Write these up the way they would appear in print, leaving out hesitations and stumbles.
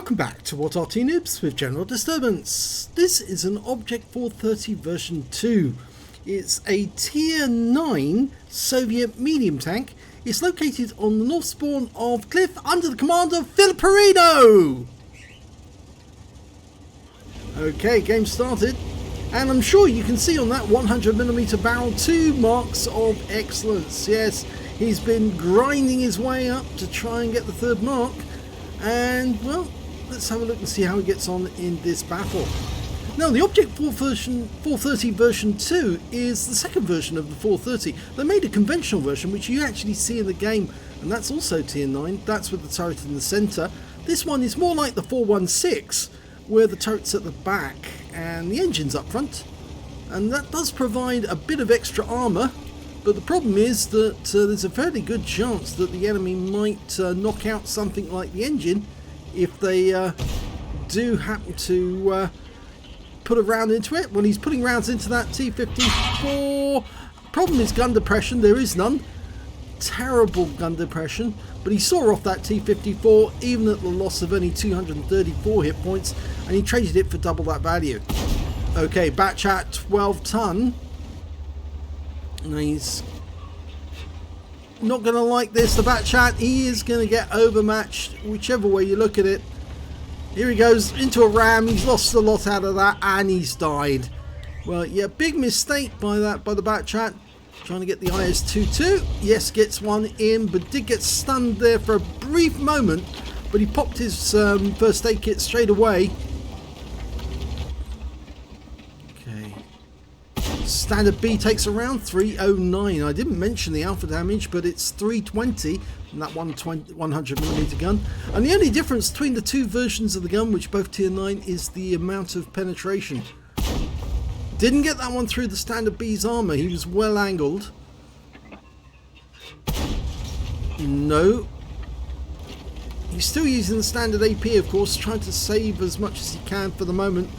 Welcome back to What Arty Noobs with General Disturbance. This is an Object 430 version 2. It's a tier 9 Soviet medium tank. It's located on the north spawn of Cliff under the command of Filipperino. Okay, game started. And I'm sure you can see on that 100mm barrel 2 marks of excellence. Yes, he's been grinding his way up to try and get the third mark. And, well, let's have a look and see how he gets on in this battle. Now, the Object 430 version 2 is the second version of the 430. They made a conventional version, which you actually see in the game, and that's also tier 9. That's with the turret in the centre. This one is more like the 416, where the turret's at the back and the engine's up front. And that does provide a bit of extra armour, but the problem is that there's a fairly good chance that the enemy might knock out something like the engine if they do happen to put a round into it. Well, he's putting rounds into that T-54. Problem is gun depression. There is none. Terrible gun depression. But he saw off that T-54 even at the loss of only 234 hit points, and he traded it for double that value. Okay, batch at 12 ton. And he's not going to like this, the bat chat. He is going to get overmatched whichever way you look at it. Here he goes into a ram. He's lost a lot out of that and he's died. Well, yeah, big mistake by the bat chat. Trying to get the IS-22. Yes, gets one in, but did get stunned there for a brief moment. But he popped his first aid kit straight away. Standard B takes around 309. I didn't mention the alpha damage, but it's 320 from that 100mm gun. And the only difference between the two versions of the gun, which both tier 9, is the amount of penetration. Didn't get that one through the Standard B's armour. He was well angled. No. He's still using the Standard AP, of course, trying to save as much as he can for the moment.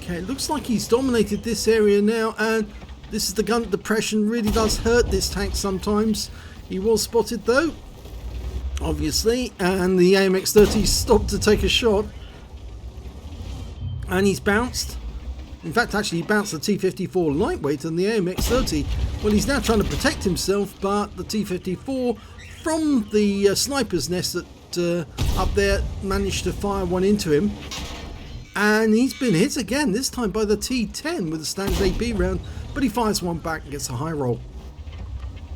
Okay, it looks like he's dominated this area now, and this is the gun depression. Really does hurt this tank sometimes. He was spotted though, obviously, and the AMX-30 stopped to take a shot, and he's bounced. In fact, actually, he bounced the T-54 lightweight and the AMX-30. Well, he's now trying to protect himself, but the T-54 from the sniper's nest that up there managed to fire one into him. And he's been hit again, this time by the T10 with a standard AP round, but he fires one back and gets a high roll.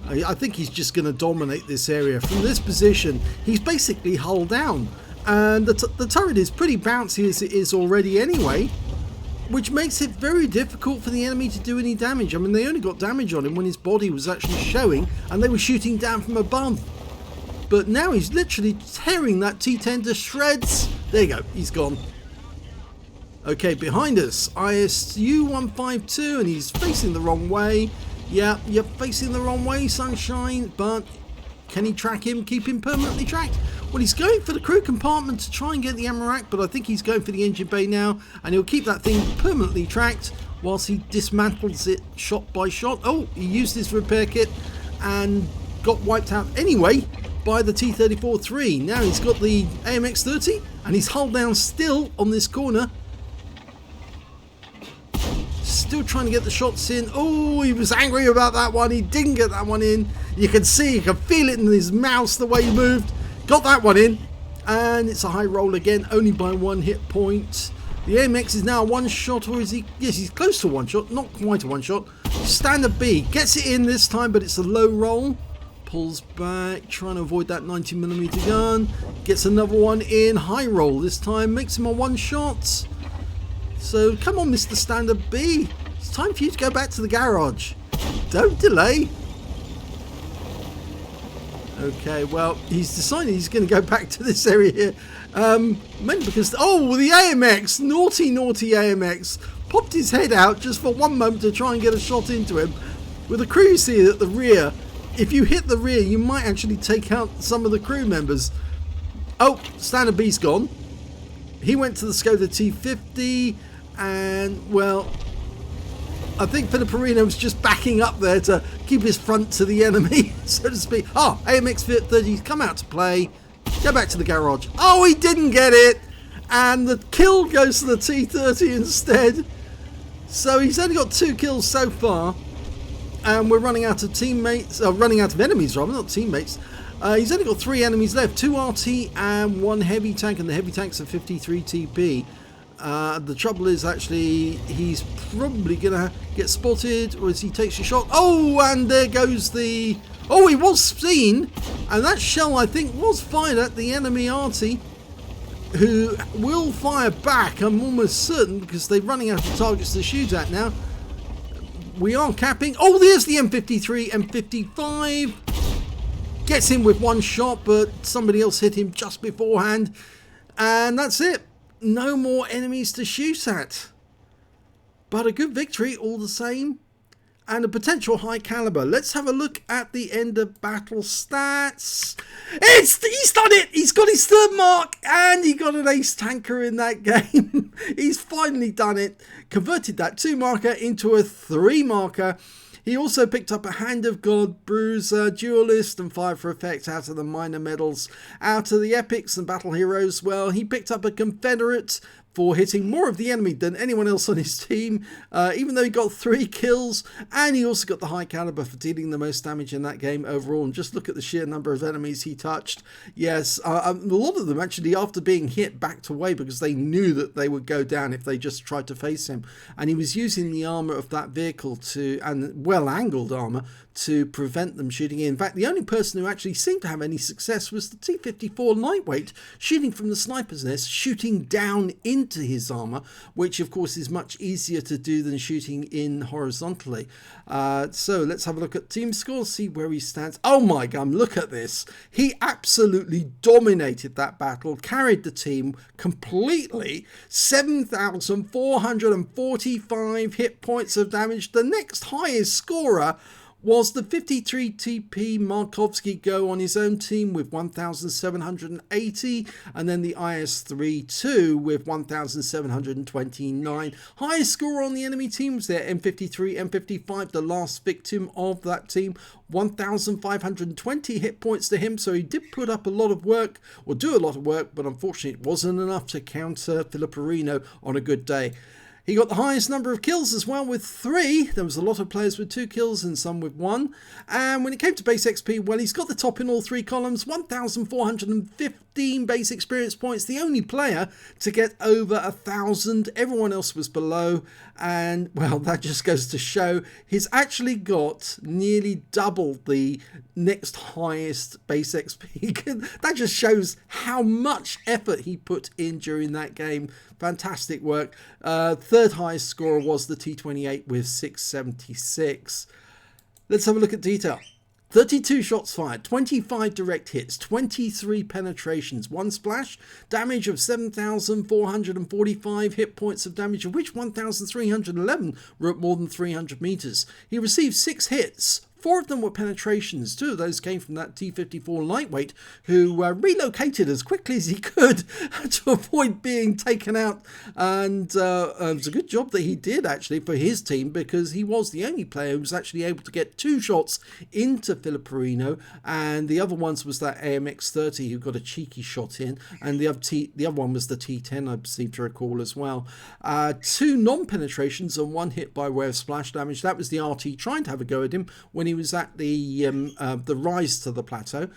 I think he's just going to dominate this area. From this position, he's basically hull down. And the turret is pretty bouncy as it is already anyway, which makes it very difficult for the enemy to do any damage. I mean, they only got damage on him when his body was actually showing, and they were shooting down from above. But now he's literally tearing that T10 to shreds. There you go, he's gone. Okay, behind us, ISU-152, and he's facing the wrong way. Yeah, you're facing the wrong way, sunshine, but can he track him, keep him permanently tracked? Well, he's going for the crew compartment to try and get the ammo rack, but I think he's going for the engine bay now, and he'll keep that thing permanently tracked whilst he dismantles it shot by shot. Oh, he used his repair kit and got wiped out anyway by the T-34-3. Now he's got the AMX-30, and he's hull down still on this corner. Still trying to get the shots in. Oh, he was angry about that one. He didn't get that one in. You can see, you can feel it in his mouse the way he moved. Got that one in. And it's a high roll again, only by 1 hit point. The AMX is now a one shot, or is he? Yes, he's close to one shot. Not quite a one shot. Standard B gets it in this time, but it's a low roll. Pulls back, trying to avoid that 90mm gun. Gets another one in. High roll this time. Makes him a one shot. So come on, Mr. Standard B, it's time for you to go back to the garage. Don't delay. Okay, well, he's decided he's going to go back to this area here. Mainly because, oh, the AMX, naughty AMX, popped his head out just for one moment to try and get a shot into him. With the crew seat at the rear, if you hit the rear, you might actually take out some of the crew members. Oh, Standard B's gone. He went to the Skoda T50, and, well, I think Filipperino was just backing up there to keep his front to the enemy, so to speak. Oh, AMX-30's come out to play. Go back to the garage. Oh, he didn't get it. And the kill goes to the T30 instead. So he's only got 2 kills so far. And we're running out of teammates. Running out of enemies, rather, not teammates. He's only got 3 enemies left. 2 Arty and 1 heavy tank. And the heavy tank's a 53 TP. The trouble is, actually, he's probably going to get spotted. Or as he takes a shot. Oh, and there goes the... Oh, he was seen, and that shell, I think, was fired at the enemy Arty, who will fire back, I'm almost certain, because they're running out of targets to shoot at now. We are capping. Oh, there's the M53, M55. Gets him with 1 shot, but somebody else hit him just beforehand. And that's it. No more enemies to shoot at. But a good victory all the same. And a potential high caliber. Let's have a look at the end of battle stats. He's done it! He's got his 3rd mark, and he got an ace tanker in that game. He's finally done it. Converted that 2 marker into a 3 marker. He also picked up a Hand of God, Bruiser, Duelist, and 5 for effect out of the minor medals. Out of the epics and battle heroes, well, he picked up a Confederate for hitting more of the enemy than anyone else on his team, even though he got 3 kills, and he also got the high caliber for dealing the most damage in that game overall. And just look at the sheer number of enemies he touched. Yes, a lot of them actually, after being hit, backed away because they knew that they would go down if they just tried to face him. And he was using the armor of that vehicle to, and well-angled armor, to prevent them shooting in. In fact, the only person who actually seemed to have any success was the T-54 lightweight, shooting from the sniper's nest, shooting down into his armor, which of course is much easier to do than shooting in horizontally. So let's have a look at team scores, see where he stands. Oh my god, look at this. He absolutely dominated that battle, carried the team completely. 7,445 hit points of damage. The next highest scorer was the 53 TP Markovsky Go on his own team with 1,780, and then the IS-3-2 with 1,729. Highest score on the enemy team was their M53, M55, the last victim of that team. 1,520 hit points to him, so he did put up a lot of work, or do a lot of work, but unfortunately it wasn't enough to counter Filipperino on a good day. He got the highest number of kills as well with 3. There was a lot of players with 2 kills and some with 1. And when it came to base XP, well, he's got the top in all 3 columns. 1,415 base experience points. The only player to get over 1,000. Everyone else was below. And, well, that just goes to show he's actually got nearly double the next highest base XP. That just shows how much effort he put in during that game. Fantastic work. 3rd highest scorer was the T28 with 676. Let's have a look at detail. 32 shots fired, 25 direct hits, 23 penetrations, 1 splash, damage of 7,445 hit points of damage, of which 1,311 were at more than 300 meters. He received 6 hits. 4 of them were penetrations. 2 of those came from that T-54 lightweight, who relocated as quickly as he could to avoid being taken out. And it was a good job that he did, actually, for his team, because he was the only player who was actually able to get 2 shots into Filipperino, and the other ones was that AMX-30 who got a cheeky shot in, and the other one was the T-10, I seem to recall as well. 2 non-penetrations and 1 hit by way of splash damage. That was the Arty trying to have a go at him when he was at the rise to the plateau.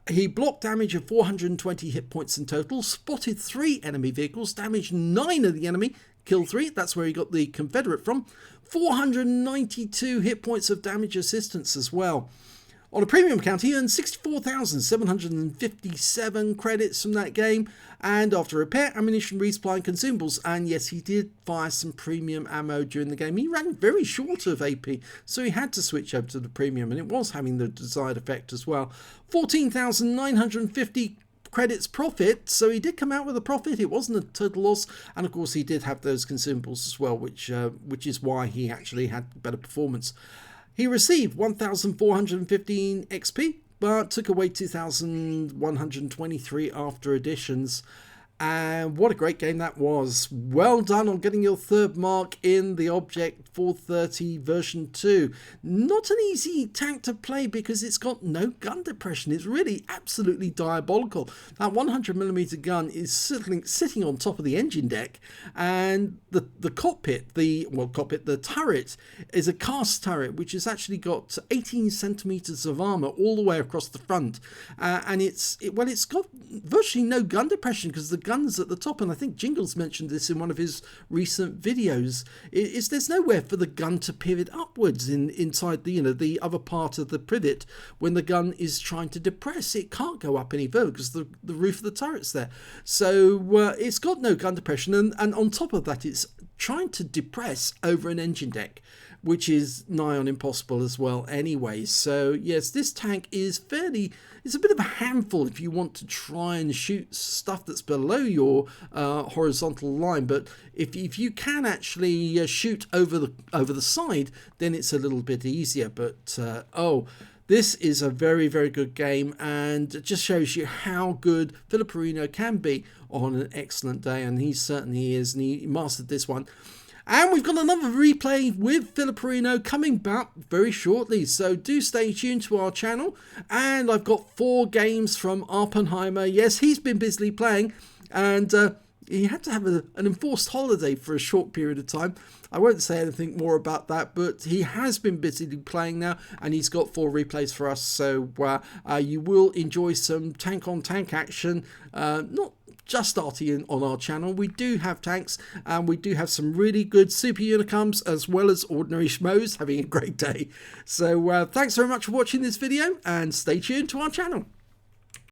He blocked damage of 420 hit points in total, spotted 3 enemy vehicles, damaged 9 of the enemy, killed 3, that's where he got the Confederate from, 492 hit points of damage assistance as well. On a premium count, he earned 64,757 credits from that game, and after repair, ammunition, resupply and consumables, and yes, he did fire some premium ammo during the game. He ran very short of AP, so he had to switch over to the premium, and it was having the desired effect as well. 14,950 credits profit, so he did come out with a profit. It wasn't a total loss, and of course he did have those consumables as well, which is why he actually had better performance. He received 1,415 XP, but took away 2,123 after additions. And what a great game that was. Well done on getting your third mark in the Object 430 version 2. Not an easy tank to play because it's got no gun depression. It's really absolutely diabolical. That 100mm gun is sitting on top of the engine deck, and the cockpit, the turret is a cast turret which has actually got 18 centimeters of armor all the way across the front, and it's got virtually no gun depression because the guns at the top, and I think Jingles mentioned this in one of his recent videos, is there's nowhere for the gun to pivot upwards inside the other part of the privet. When the gun is trying to depress, it can't go up any further because the roof of the turret's there. So it's got no gun depression, and on top of that, it's trying to depress over an engine deck, which is nigh on impossible as well anyway. So yes, this tank is it's a bit of a handful if you want to try and shoot stuff that's below your horizontal line, but if you can actually shoot over the side, then it's a little bit easier. But this is a very, very good game, and it just shows you how good Filiperino can be on an excellent day, and he certainly is, and he mastered this one. And we've got another replay with Filiperino coming back very shortly, so do stay tuned to our channel. And I've got 4 games from Oppenheimer. Yes, he's been busily playing, and he had to have an enforced holiday for a short period of time. I won't say anything more about that, but he has been busily playing now, and he's got 4 replays for us. So you will enjoy some tank-on-tank action, not just Arty on our channel. We do have tanks, and we do have some really good super unicums as well as ordinary schmoes having a great day. So thanks very much for watching this video, and stay tuned to our channel.